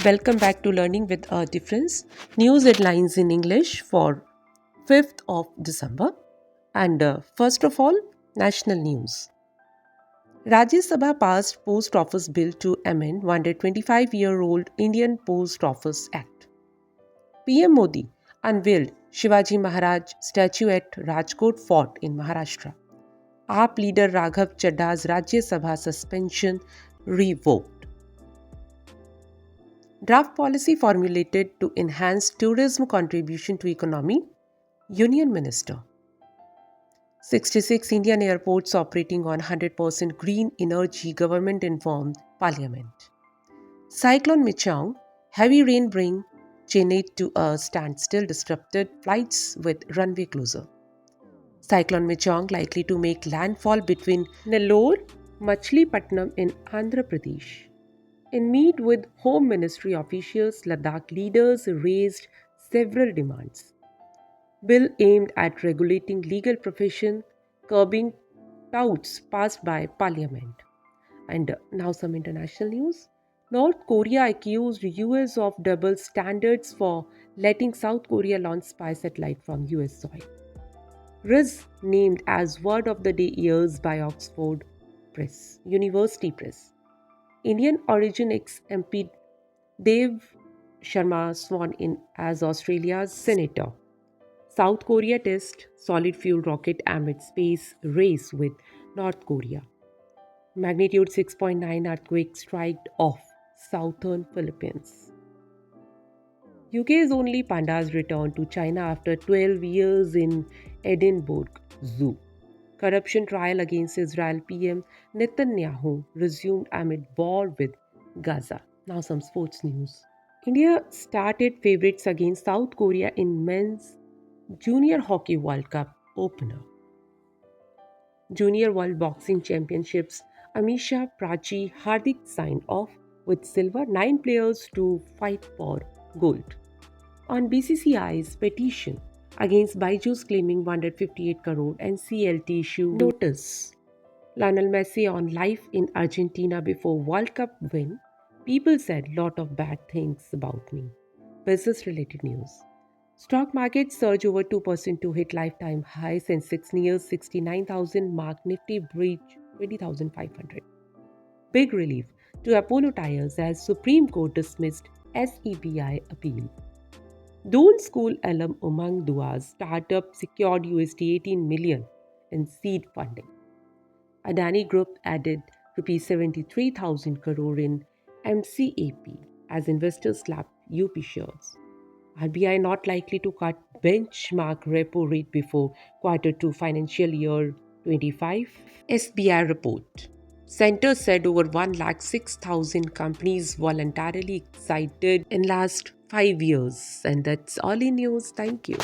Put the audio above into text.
Welcome back to Learning with a Difference. News headlines in English for 5th of December. And first of all, national news. Rajya Sabha passed Post Office Bill to amend 125-year-old Indian Post Office Act. PM Modi unveiled Shivaji Maharaj statue at Rajkot Fort in Maharashtra. AAP leader Raghav Chaddha's Rajya Sabha suspension revoked. Draft policy formulated to enhance tourism contribution to economy, Union Minister. 66 Indian airports operating on 100% green energy, government informed Parliament. Cyclone Michaung, heavy rain bring Chennai to a standstill, disrupted flights with runway closure. Cyclone Michaung likely to make landfall between Nellore, Machilipatnam in Andhra Pradesh. In meet with Home Ministry officials, Ladakh leaders raised several demands. Bill aimed at regulating legal profession, curbing touts passed by Parliament. And now some international news. North Korea accused US of double standards for letting South Korea launch spy satellite from US soil. Riz named as Word of the Day years by Oxford Press, University Press. Indian origin ex-MP Dev Sharma sworn in as Australia's senator. South Korea test solid fuel rocket amid space race with North Korea. Magnitude 6.9 earthquake struck off southern Philippines. UK's only pandas return to China after 12 years in Edinburgh Zoo. Corruption trial against Israel PM Netanyahu resumed amid war with Gaza. Now some sports news. India started favorites against South Korea in men's Junior Hockey World Cup opener. Junior World Boxing Championships, Amisha Prachi Hardik signed off with silver, 9 players to fight for gold. On BCCI's petition against Byju's claiming 158 crore NCLT issue notice. Lionel Messi on life in Argentina before World Cup win. People said lot of bad things about me. Business related news. Stock market surge over 2% to hit lifetime high since 6 years, 69,000 mark. Nifty breach 20,500. Big relief to Apollo Tyres as Supreme Court dismissed SEBI appeal. Doon School alum Umang Dua's startup secured USD 18 million in seed funding. Adani Group added Rs 73,000 crore in MCAP as investors slapped UP shares. RBI not likely to cut benchmark repo rate before Q2 financial year 25. SBI report. Center said over 106,000 companies voluntarily exited in last 5 years. And that's all in news. Thank you.